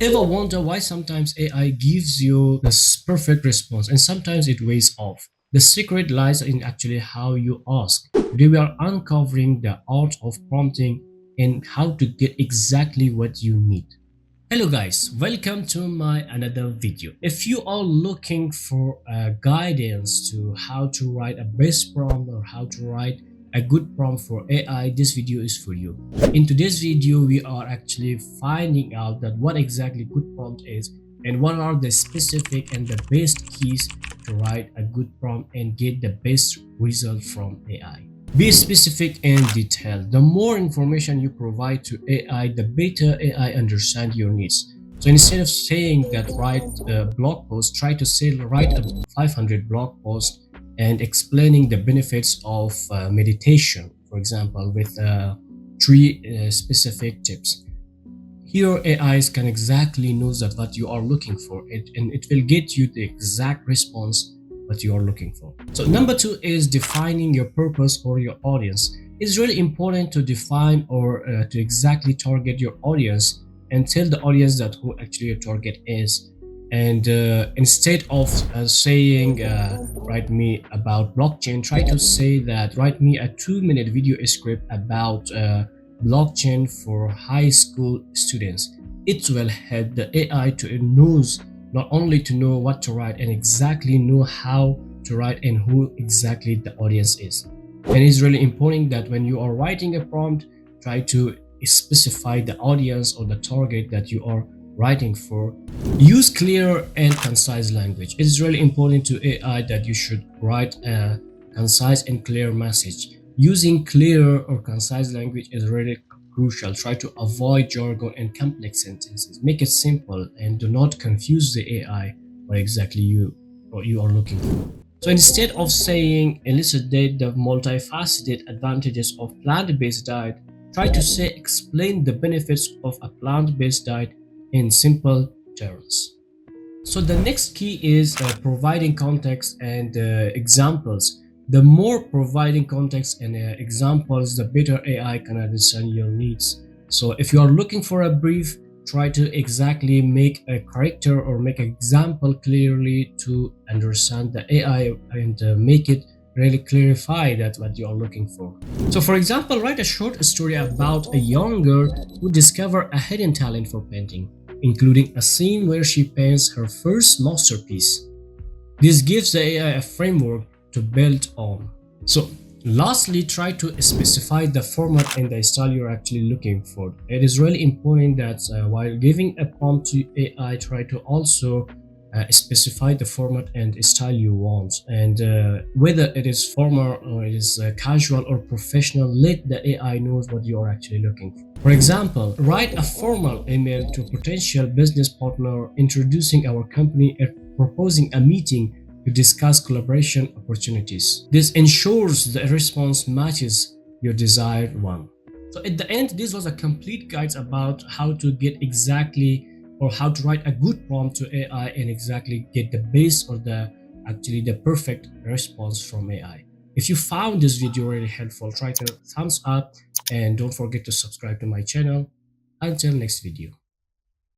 Ever wonder why sometimes AI gives you this perfect response and sometimes it weighs off? The secret lies in actually how you ask. Today we are uncovering the art of prompting and how to get exactly what you need. Hello guys, welcome to my another video. If you are looking for guidance to how to write a best prompt or how to write a good prompt for AI, this video is for you. In today's video, we are actually finding out that what exactly good prompt is and what are the specific and the best keys to write a good prompt and get the best result from AI. Be specific and detailed. The more information you provide to AI, the better AI understand your needs. So instead of saying that write a blog post, try to say write a 500 blog post and explaining the benefits of meditation, for example, with three specific tips. Here, AIs can exactly know that what you are looking for, and it will get you the exact response what you are looking for. So number two is defining your purpose or your audience. It's really important to define or to exactly target your audience and tell the audience that who actually your target is. And instead of saying write me about blockchain, try to say that write me a 2-minute video script about blockchain for high school students. It will help the AI to knows not only to know what to write and exactly know how to write and who exactly the audience is. And it's really important that when you are writing a prompt, try to specify the audience or the target that you are writing for. Use clear and concise language. It is really important to AI that you should write a concise and clear message. Using clear or concise language is really crucial. Try to avoid jargon and complex sentences. Make it simple and do not confuse the AI what exactly you are looking for. So instead of saying elucidate the multifaceted advantages of plant-based diet, try to say explain the benefits of a plant-based diet in simple terms. So the next key is providing context and examples. The more providing context and examples, the better AI can understand your needs. So if you are looking for a brief, try to exactly make a character or make an example clearly to understand the AI and make it really clarify that what you are looking for. So for example, write a short story about a young girl who discovered a hidden talent for painting, including a scene where she paints her first masterpiece. This gives the AI a framework to build on. So lastly, try to specify the format and the style you're actually looking for. It is really important that while giving a prompt to AI, try to also specify the format and style you want, and whether it is formal or it is casual or professional, let the AI knows what you are actually looking for. For example, write a formal email to a potential business partner introducing our company and proposing a meeting to discuss collaboration opportunities. This ensures the response matches your desired one. So at the end, this was a complete guide about how to get exactly or how to write a good prompt to AI and exactly get the base or the perfect response from AI. If you found this video really helpful, try to thumbs up and don't forget to subscribe to my channel. Until next video.